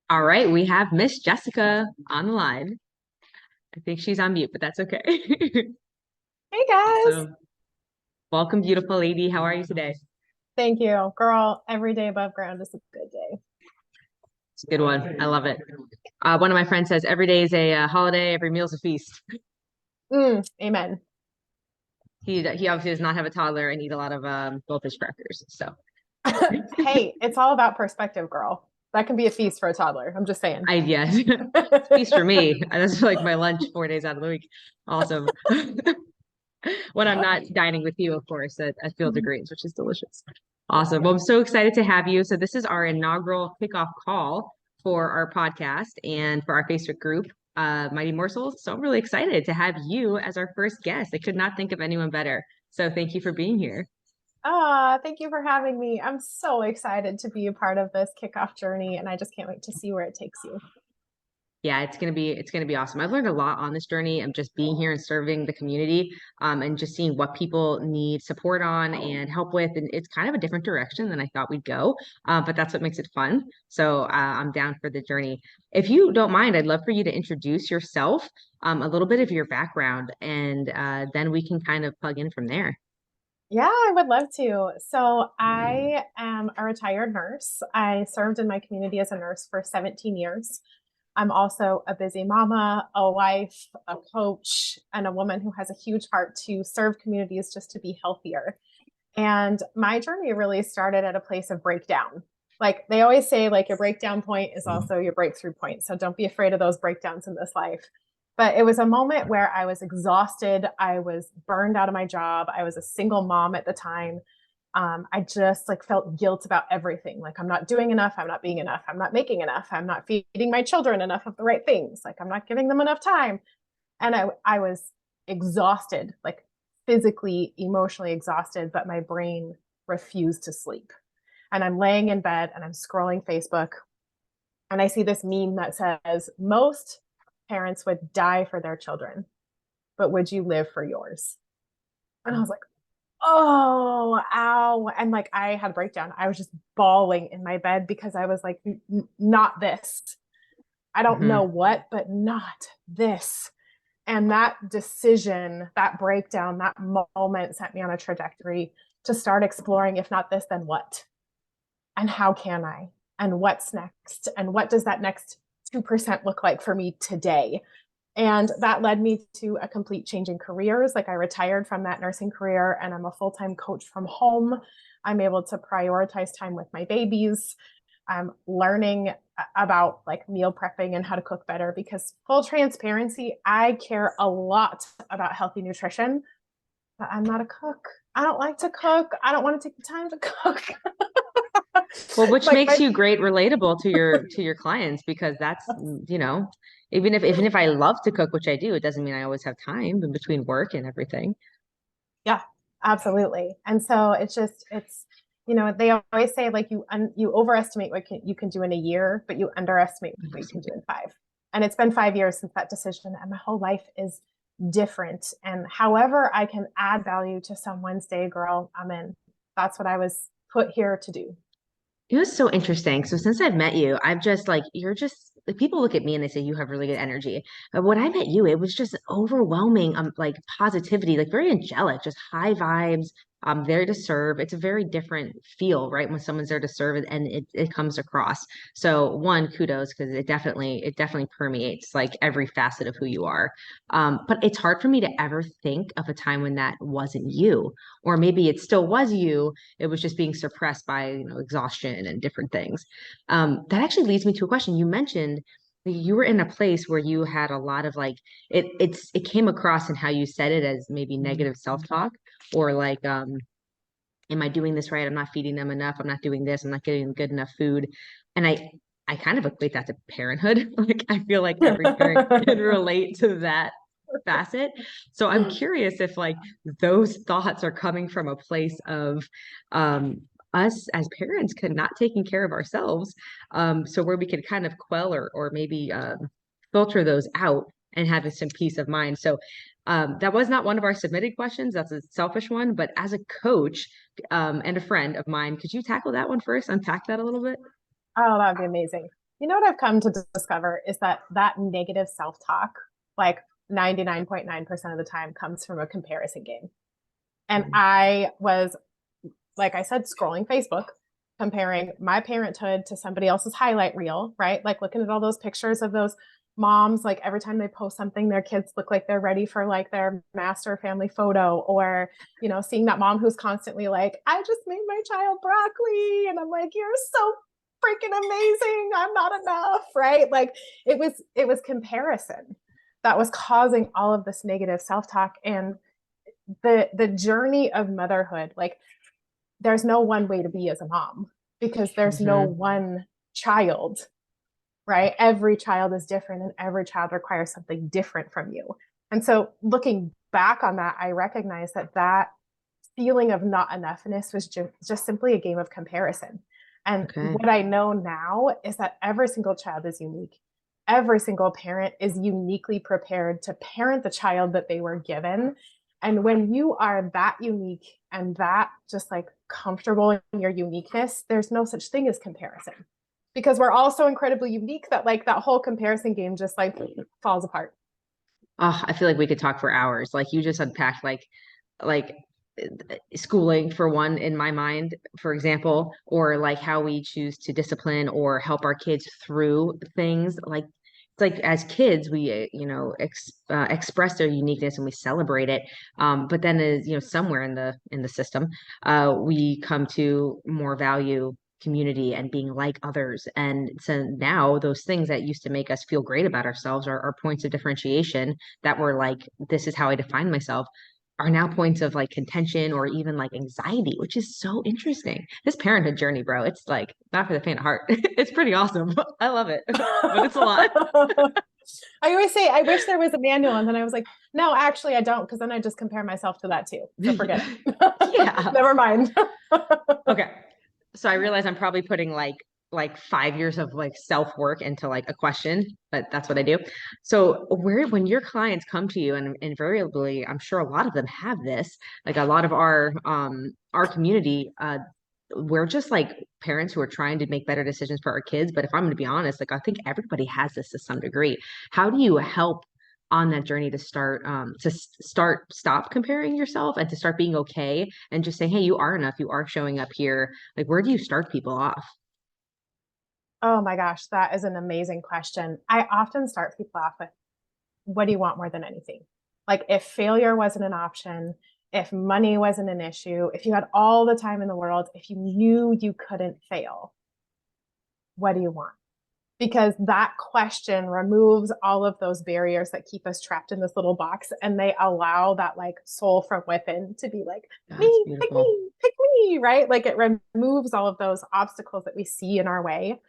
All right, we have Miss Jessica on the line. I think she's on mute, but that's okay. Hey guys. Awesome. Welcome, beautiful lady. How are you today? Thank you. Girl, every day above ground is a good day. It's a good one. I love it. One of my friends says every day is a holiday, every meal's a feast. Amen. He obviously does not have a toddler and eat a lot of goldfish crackers. So Hey, it's all about perspective, girl. That can be a feast for a toddler. I'm just saying. I yes, feast for me. That's like my lunch 4 days out of the week. Awesome. When I'm not dining with you, of course, at Field of Greens, which is delicious. Awesome. Well, I'm so excited to have you. So this is our inaugural kickoff call for our podcast and for our Facebook group, Mighty Morsels. So I'm really excited to have you as our first guest. I could not think of anyone better. So thank you for being here. Thank you for having me. I'm so excited to be a part of this kickoff journey, and I just can't wait to see where it takes you. Yeah, it's gonna be awesome. I've learned a lot on this journey of just being here and serving the community, and just seeing what people need support on and help with. And it's kind of a different direction than I thought we'd go, but that's what makes it fun. So I'm down for the journey. If you don't mind, I'd love for you to introduce yourself, a little bit of your background, and then we can kind of plug in from there. Yeah, I would love to. So, I am a retired nurse. I served in my community as a nurse for 17 years. I'm also a busy mama, a wife, a coach, and a woman who has a huge heart to serve communities just to be healthier. And my journey really started at a place of breakdown. Like they always say, like your breakdown point is also your breakthrough point. So don't be afraid of those breakdowns in this life. But it was a moment where I was exhausted. I was burned out of my job. I was a single mom at the time. I just like felt guilt about everything. Like I'm not doing enough. I'm not being enough. I'm not making enough. I'm not feeding my children enough of the right things. Like I'm not giving them enough time. And I was exhausted, like physically, emotionally exhausted, but my brain refused to sleep. And I'm laying in bed and I'm scrolling Facebook and I see this meme that says, most parents would die for their children, but would you live for yours? And I was like, oh, ow. And like I had a breakdown. I was just bawling in my bed because I was like, not this. I don't know Mhm. what, but not this. And that decision, that breakdown, that moment set me on a trajectory to start exploring if not this, then what? And how can I? And what's next? And what does that next 2% look like for me today? And that led me to a complete change in careers. Like I retired from that nursing career and I'm a full time coach from home. I'm able to prioritize time with my babies. I'm learning about like meal prepping and how to cook better because full transparency, I care a lot about healthy nutrition, but I'm not a cook. I don't like to cook. I don't want to take the time to cook. Well, which like makes my you great relatable to your clients because that's, even if I love to cook, which I do, it doesn't mean I always have time in between work and everything. Yeah, absolutely. And so they always say like you overestimate what you can do in a year, but you underestimate what you can do in 5. And it's been 5 years since that decision, and my whole life is different. And however I can add value to someone's day, girl, I'm in. That's what I was put here to do. It was so interesting. So since I've met you, I've just like you're just like people look at me and they say you have really good energy. But when I met you, it was just overwhelming, like positivity, like very angelic, just high vibes. There to serve. It's a very different feel, right? When someone's there to serve and it comes across. So one, kudos because it definitely permeates like every facet of who you are. But it's hard for me to ever think of a time when that wasn't you, or maybe it still was you, it was just being suppressed by exhaustion and different things. That actually leads me to a question. You mentioned that you were in a place where you had a lot of like it came across in how you said it as maybe negative self-talk or like am I doing this right? I'm not feeding them enough. I'm not doing this. I'm not getting good enough food. And I kind of equate that to parenthood. Like I feel like every parent can relate to that facet. So I'm curious if like those thoughts are coming from a place of us as parents could not taking care of ourselves. So where we could kind of quell or maybe filter those out and having some peace of mind. So That was not one of our submitted questions. That's a selfish one. But as a coach, and a friend of mine, could you tackle that one first? Unpack that a little bit? Oh, that would be amazing. You know what I've come to discover is that negative self-talk, like 99.9% of the time comes from a comparison game. And I was, like I said, scrolling Facebook, comparing my parenthood to somebody else's highlight reel, right? Like looking at all those pictures of those moms, like every time they post something, their kids look like they're ready for like their master family photo, or, seeing that mom who's constantly like, I just made my child broccoli. And I'm like, you're so freaking amazing. I'm not enough, right? Like it was comparison that was causing all of this negative self-talk. And the journey of motherhood, like there's no one way to be as a mom because there's no Hmm. one child, right? Every child is different and every child requires something different from you. And so looking back on that, I recognize that feeling of not enoughness was just simply a game of comparison. And Okay. what I know now is that every single child is unique. Every single parent is uniquely prepared to parent the child that they were given. And when you are that unique and that just like comfortable in your uniqueness, there's no such thing as comparison because we're all so incredibly unique that like that whole comparison game just like falls apart. Oh, I feel like we could talk for hours. Like you just unpacked like schooling for one in my mind, for example, or like how we choose to discipline or help our kids through things. Like it's like as kids, we express their uniqueness and we celebrate it. But then as somewhere in the system, we come to more value community and being like others. And so now those things that used to make us feel great about ourselves are points of differentiation that were like, this is how I define myself, are now points of like contention or even like anxiety, which is so interesting. This parenthood journey, bro, it's like not for the faint of heart. It's pretty awesome. I love it, but it's a lot. I always say, I wish there was a manual. And then I was like, no, actually, I don't, because then I just compare myself to that too. So forget it. Yeah. Never mind. Okay. So I realize I'm probably putting like 5 years of like self-work into like a question, but that's what I do. So where when your clients come to you, and invariably, I'm sure a lot of them have this, like a lot of our community, we're just like parents who are trying to make better decisions for our kids. But if I'm going to be honest, like I think everybody has this to some degree. How do you help on that journey to stop comparing yourself and to start being okay and just saying, hey, you are enough, you are showing up here. Like, where do you start people off? Oh my gosh, that is an amazing question. I often start people off with, what do you want more than anything? Like, if failure wasn't an option, if money wasn't an issue, if you had all the time in the world, if you knew you couldn't fail, what do you want? Because that question removes all of those barriers that keep us trapped in this little box, and they allow that like soul from within to be like, That's me, pick beautiful. me, pick me, right? Like it removes all of those obstacles that we see in our way.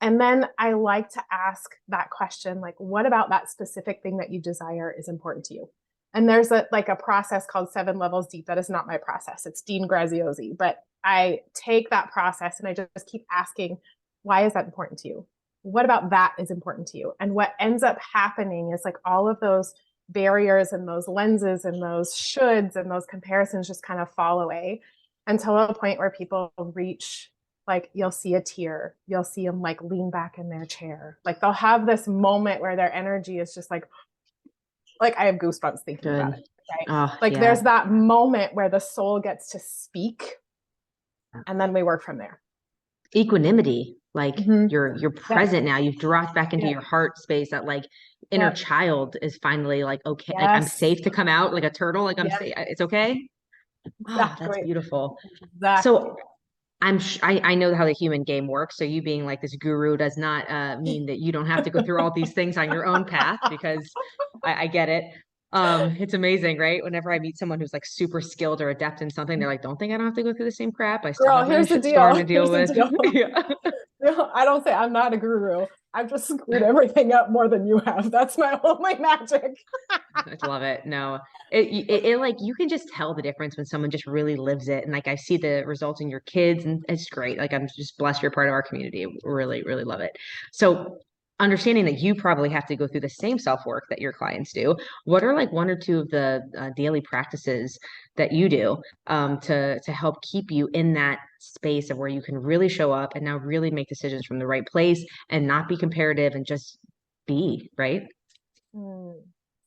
And then I like to ask that question, like, what about that specific thing that you desire is important to you? And there's a process called 7 levels deep. That is not my process. It's Dean Graziosi. But I take that process and I just keep asking, why is that important to you? What about that is important to you? And what ends up happening is like all of those barriers and those lenses and those shoulds and those comparisons just kind of fall away until a point where people reach, like you'll see a tear, you'll see them like lean back in their chair, like they'll have this moment where their energy is just like I have goosebumps thinking about Good. it, right? Oh, Like yeah. there's that moment where the soul gets to speak, and then we work from there. Equanimity. Like Mm-hmm. you're Yep. present now. You've dropped back into Yep. your heart space. That like inner Yep. child is finally like, okay, like I'm Yes. safe to come out like a turtle. Like I'm Yep. safe. It's okay. Ah, that's Exactly. beautiful. Exactly. So I know how the human game works. So you being like this guru does not mean that you don't have to go through all these things on your own path because I get it. It's amazing, right? Whenever I meet someone who's like super skilled or adept in something, they're like, don't think I don't have to go through the same crap. I still Girl, have my own here's the shitstorm deal. to deal Here's the with. deal. Yeah. No, I don't say I'm not a guru. I've just screwed everything up more than you have. That's my only magic. I love it. No, it like you can just tell the difference when someone just really lives it. And like I see the results in your kids, and it's great. Like I'm just blessed you're part of our community. Really, really love it. So understanding that you probably have to go through the same self work that your clients do, what are like one or two of the daily practices that you do to help keep you in that space of where you can really show up and now really make decisions from the right place and not be comparative and just be, right? Mm.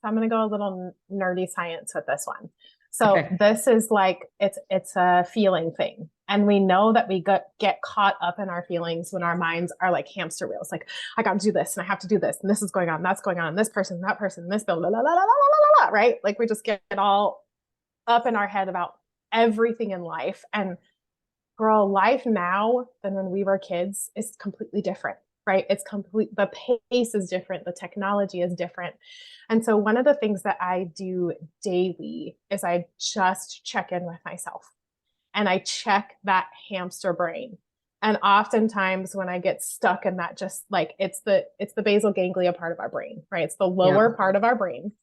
So I'm going to go a little nerdy science with this one. So Okay. this is like it's a feeling thing. And we know that we get caught up in our feelings when our minds are like hamster wheels. Like, I got to do this and I have to do this. And this is going on, that's going on, this person, that person, this bill, la, la, la, la, la, la, la, right? Like we just get all up in our head about everything in life. And girl, life now than when we were kids is completely different, right? It's complete, the pace is different, the technology is different. And so, one of the things that I do daily is I just check in with myself and I check that hamster brain. And oftentimes when I get stuck in that, just like it's the basal ganglia part of our brain, right? It's the Yeah. lower part of our brain.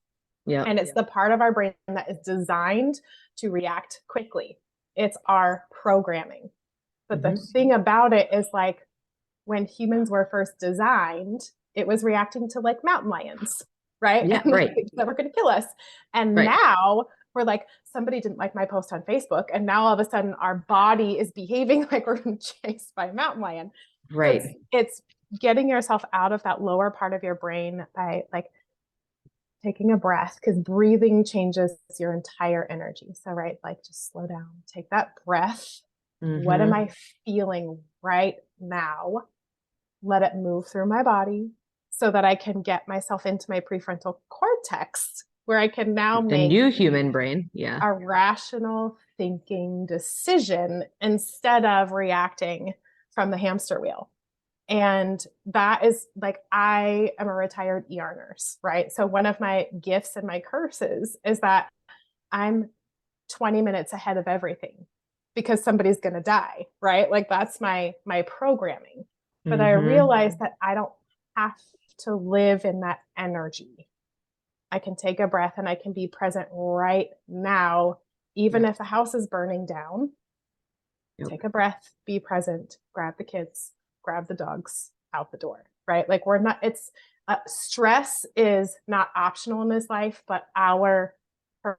Yeah. And it's the part of our brain that is designed to react quickly. It's our programming. But the Hmm. thing about it is like when humans were first designed, it was reacting to like mountain lions, right? Yeah. And like Right. things that were going to kill us. And Right. now we're like, somebody didn't like my post on Facebook. And now all of a sudden our body is behaving like we're being chased by a mountain lion. So Right. it's getting yourself out of that lower part of your brain by like taking a breath because breathing changes your entire energy. So, right, like just slow down, take that breath. What am Hmm. I feeling right now? Let it move through my body so that I can get myself into my prefrontal cortex where I can now The make new human brain. Yeah. a rational thinking decision instead of reacting from the hamster wheel. And that is like, I am a retired ER nurse, right? So one of my gifts and my curses is that I'm 20 minutes ahead of everything because somebody's going to die, right? Like that's my programming. But I Hmm. realize that I don't have to live in that energy. I can take a breath and I can be present right now, even Yeah. if the house is burning down. Yep. Take a breath, be present, grab the kids, grab the dogs out the door, right? Like we're not, it's stress is not optional in this life, but our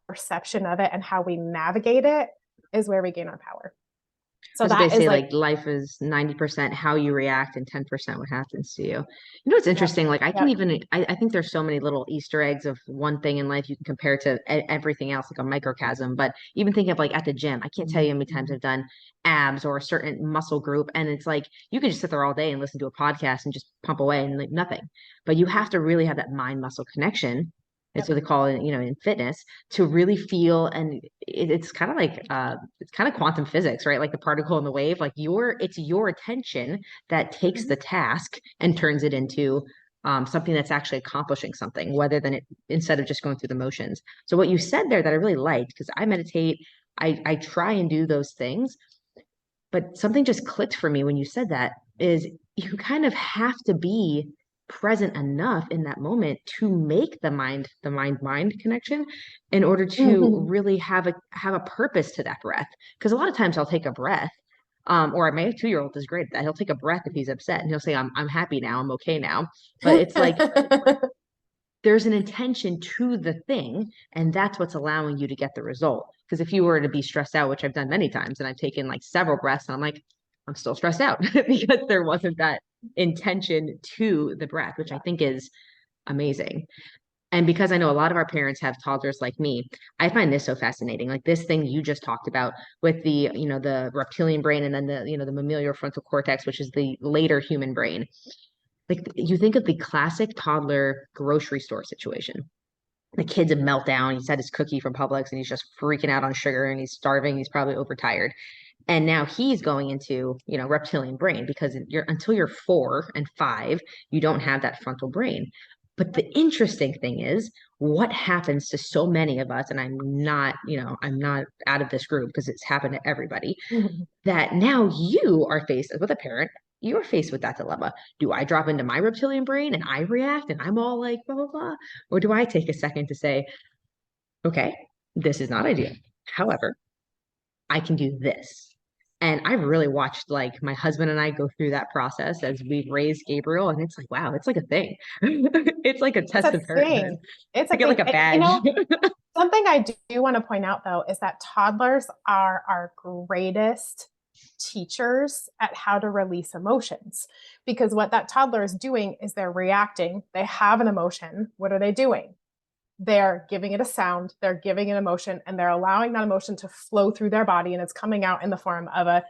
perception of it and how we navigate it is where we gain our power. I So was gonna that is say like, like life is 90% how you react and 10% what happens to you. You know what's yep, interesting? Like I can yep. even I think there's so many little Easter eggs of one thing in life you can compare to everything else, like a microcosm. But even think of like at the gym, I can't tell you how many times I've done abs or a certain muscle group, and it's like you can just sit there all day and listen to a podcast and just pump away and like nothing. But you have to really have that mind muscle connection. It's Yep. what they call it, in fitness, to really feel. And it's kind of like it's kind of quantum physics, right? Like the particle and the wave. Like it's your attention that takes Mhm. the task and turns it into something that's actually accomplishing something, rather than it instead of just going through the motions. So what you said there that I really liked, because I meditate, I try and do those things, but something just clicked for me when you said that is you kind of have to be present enough in that moment to make the mind connection in order to Mhm. really have a purpose to that breath. Because a lot of times I'll take a breath, or my 2-year-old is great at that. He'll take a breath if he's upset and he'll say, I'm happy now, I'm okay now. But it's like there's an intention to the thing, and that's what's allowing you to get the result. Because if you were to be stressed out, which I've done many times, and I've taken like several breaths, and I'm like, I'm still stressed out because there wasn't that intention to the breath, which I think is amazing. And because I know a lot of our parents have toddlers like me, I find this so fascinating. Like this thing you just talked about with the reptilian brain and then the mammalian frontal cortex, which is the later human brain. Like you think of the classic toddler grocery store situation. The kid's a meltdown. He's had his cookie from Publix and he's just freaking out on sugar and he's starving. He's probably overtired. And now he's going into, reptilian brain because until you're 4 and 5, you don't have that frontal brain. But the interesting thing is what happens to so many of us, and I'm not out of this group because it's happened to everybody, that now you are faced with a parent, you're faced with that dilemma. Do I drop into my reptilian brain and I react and I'm all like, blah, blah, blah? Or do I take a second to say, okay, this is not ideal. However, I can do this. And I've really watched like my husband and I go through that process as we've raised Gabriel, and it's like, wow, it's like a thing. It's like a It's test a of parenthood. thing. It's a I get like thing. a And, badge. something I do want to point out though is that toddlers are our greatest teachers at how to release emotions. Because what that toddler is doing is they're reacting. They have an emotion. What are they doing? They're giving it a sound, they're giving it emotion, and they're allowing that emotion to flow through their body, and it's coming out in the form of a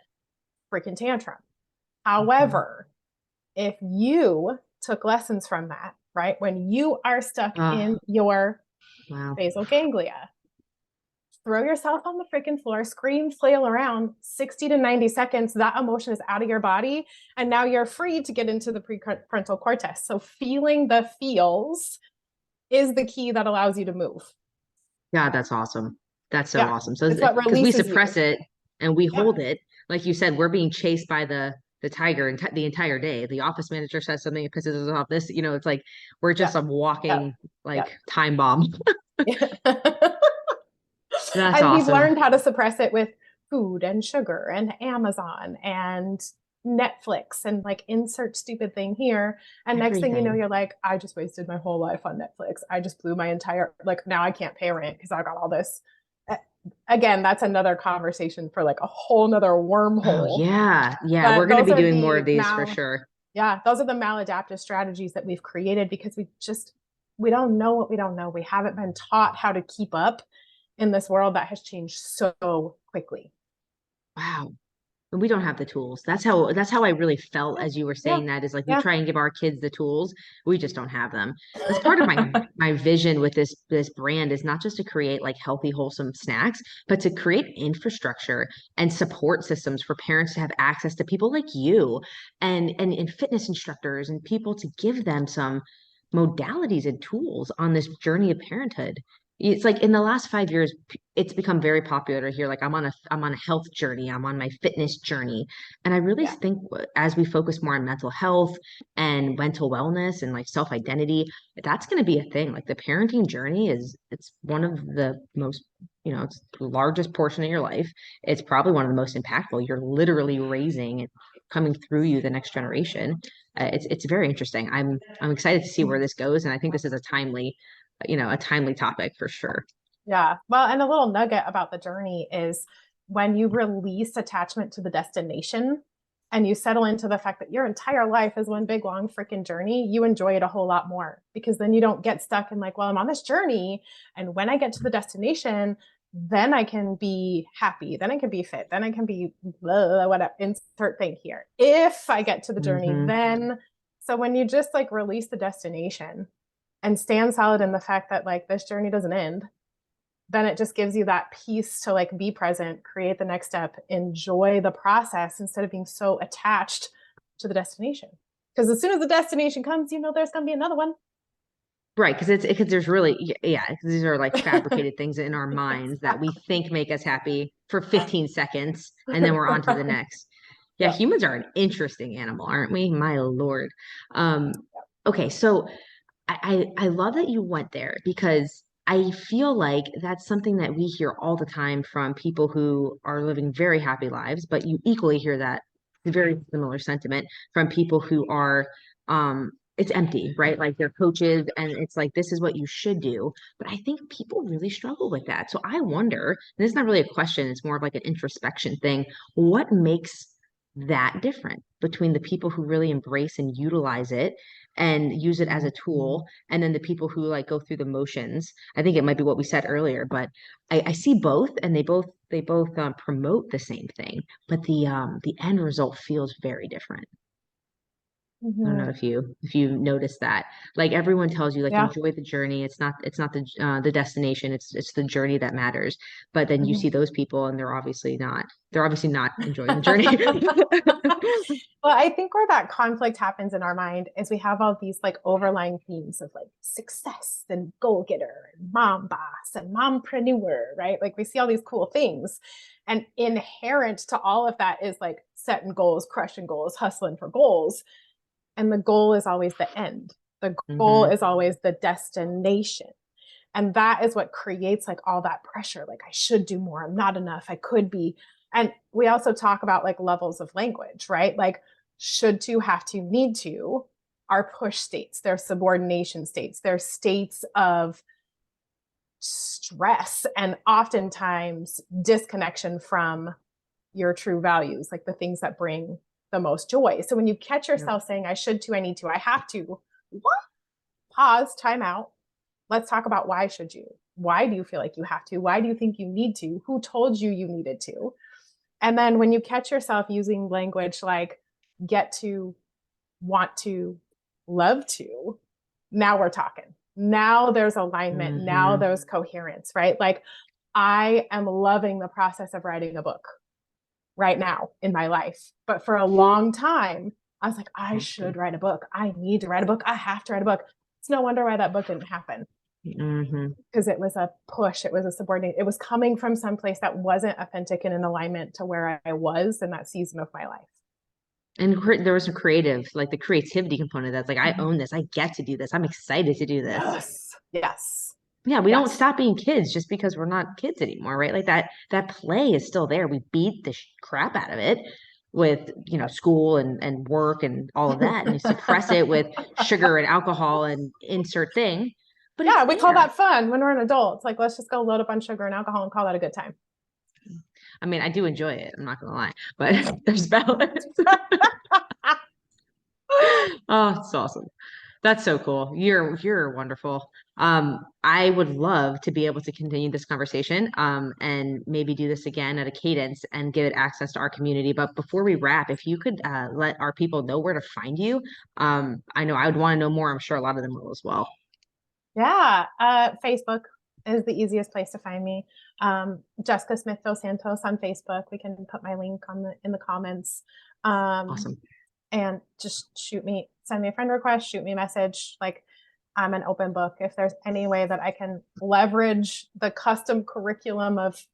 freaking tantrum. Mhm. However, if you took lessons from that, right, when you are stuck Oh, in your wow. basal ganglia, throw yourself on the freaking floor, scream, flail around 60 to 90 seconds. That emotion is out of your body. And now you're free to get into the prefrontal cortex. So feeling the feels is the key that allows you to move. God, that's awesome. That's so Yeah. awesome. So, It's what because we releases you. suppress it and we Yeah. hold it, like you said, we're being chased by the tiger and the entire day. The office manager says something, it pisses us off. This, it's like we're just Yeah. a Yeah. walking Yeah. like time bomb. Yeah. That's And we've awesome. learned how to suppress it with food and sugar and Amazon and Netflix and like insert stupid thing here. And next thing you know, Everything. you're like, I just wasted my whole life on Netflix. I just blew my entire, like, now I can't pay rent because I got all this. Again, that's another conversation for like a whole nother Oh wormhole. yeah. Yeah, we're But gonna those be are doing more the of these for sure. yeah, those are the maladaptive strategies that we've created because we don't know what we don't know. We haven't been taught how to keep up in this world that has changed so quickly. Wow. And we don't have the tools. That's how I really felt Yeah, as you were yeah, saying that is like we yeah, try and give our kids the tools. We just don't have them. That's part of my vision with this brand is not just to create like healthy, wholesome snacks, but to create infrastructure and support systems for parents to have access to people like you and fitness instructors and people to give them some modalities and tools on this journey of parenthood. It's like in the last 5 years, it's become very popular to hear like I'm on a health journey, I'm on my fitness journey. And I really yeah. think as we focus more on mental health and mental wellness and like self-identity, that's going to be a thing. Like the parenting journey it's one of the most, it's the largest portion of your life. It's probably one of the most impactful. You're literally raising and coming through you the next generation. It's very interesting. I'm excited to see where this goes, and I think this is a timely topic for sure. Yeah. Well, and a little nugget about the journey is when you release attachment to the destination and you settle into the fact that your entire life is one big long freaking journey, you enjoy it a whole lot more because then you don't get stuck in like, well, I'm on this journey. And when I get to the destination, then I can be happy. Then I can be fit. Then I can be blah, whatever, insert thing here. If I get to the journey, Hmm. then. So when you just like release the destination and stand solid in the fact that like this journey doesn't end, then it just gives you that peace to like be present, create the next step, enjoy the process instead of being so attached to the destination. Because as soon as the destination comes, you know there's going to be another one. Right, because there's really, yeah, 'cause these are like fabricated things in our minds that we think make us happy for 15 seconds and then we're on to the next. Yeah, Yeah. humans are an interesting animal, aren't we? My Lord. Okay, so I love that you went there because I feel like that's something that we hear all the time from people who are living very happy lives, but you equally hear that very similar sentiment from people who are it's empty, right? Like they're coaches and it's like this is what you should do. But I think people really struggle with that. So I wonder, and it's not really a question, it's more of like an introspection thing. What makes that different between the people who really embrace and utilize it and use it as a tool and then the people who like go through the motions. I think it might be what we said earlier, but I see both and they both promote the same thing, but the end result feels very different. I don't know Mm-hmm. if you notice that. Like everyone tells you, like Yeah. enjoy the journey. It's not the destination. It's the journey that matters. But then you Mm-hmm. see those people, and they're obviously not enjoying the journey. Well, I think where that conflict happens in our mind is we have all these like overlying themes of like success and goal getter and mom boss and mompreneur, right? Like we see all these cool things. And inherent to all of that is like setting goals, crushing goals, hustling for goals. And the goal is always the end. The goal Hmm. is always the destination. And that is what creates like all that pressure. Like I should do more. I'm not enough. I could be. And we also talk about like levels of language, right? Like should to, have to, need to are push states, they're subordination states, they're states of stress and oftentimes disconnection from your true values, like the things that bring the most joy. So when you catch Yep. yourself saying, I should to, I need to, I have to, what? Pause, time out. Let's talk about why should you? Why do you feel like you have to? Why do you think you need to? Who told you you needed to? And then when you catch yourself using language like get to, want to, love to, now we're talking. Now there's alignment. Now Hmm. there's coherence, right? Like I am loving the process of writing a book right now in my life. But for a long time, I was like, I Have to. should write a book. I need to write a book. I have to write a book. It's no wonder why that book didn't happen Hmm. because it was a push. It was a subordinate. It was coming from some place that wasn't authentic and in alignment to where I was in that season of my life. And there was a creative, like the creativity component that's like, I own this. I get to do this. I'm excited to do this. Yes. Yes. Yeah, we don't Yes. stop being kids just because we're not kids anymore, right? Like that play is still there. We beat the crap out of it with, school and work and all of that, and you suppress it with sugar and alcohol and insert thing, but it's Yeah, we call there. that fun when we're an adult. It's like, let's just go load up on sugar and alcohol and call that a good time. I mean, I do enjoy it. I'm not gonna lie, but there's balance. Oh, it's awesome. That's so cool. You're wonderful. I would love to be able to continue this conversation, and maybe do this again at a cadence and give it access to our community. But before we wrap, if you could let our people know where to find you, I know I would want to know more. I'm sure a lot of them will as well. Yeah, Facebook is the easiest place to find me. Jessica Smith Dos Santos on Facebook. We can put my link on the in the comments. Um, Awesome. and just send me a friend request, shoot me a message. Like I'm an open book. If there's any way that I can leverage the custom curriculum of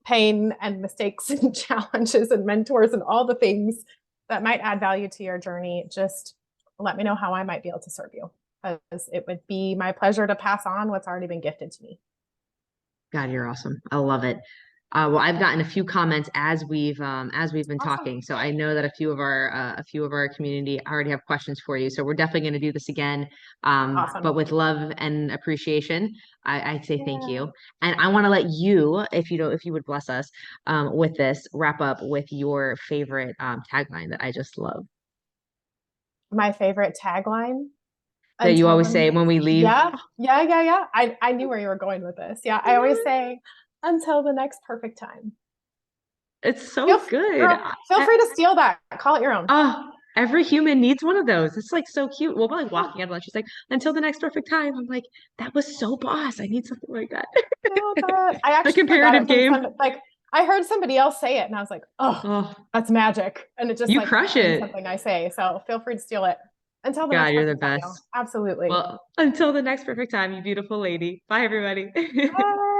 pain and mistakes and challenges and mentors and all the things that might add value to your journey, just let me know how I might be able to serve you. Because it would be my pleasure to pass on what's already been gifted to me. God, you're awesome. I love it. Well, I've gotten a few comments as we've been Awesome. talking, so I know that a few of our community already have questions for you. So we're definitely going to do this again, Awesome. but with love and appreciation. I say thank Yeah. you, and I want to let you, if you would bless us, with this, wrap up with your favorite tagline that I just love My favorite tagline that you until always say the when we leave. yeah. I knew where you were going with this. Yeah, I always say until the next perfect time. It's Feel so good. girl, feel free to steal that. Call it your own. Every human needs one of those. It's like so cute. We'll be like Yeah, walking out of lunch. She's like, until the next perfect time. I'm like, that was so boss. I need something like that. feel that. I The actually got comparative it from game. some like I heard somebody else say it and I was like, oh, Oh, that's magic. And it just you like crush became it. something I say. So feel free to steal it. Until the God, next you're the perfect time, best. y'all. Absolutely. Well, until the next perfect time, you beautiful lady. Bye, everybody. Bye.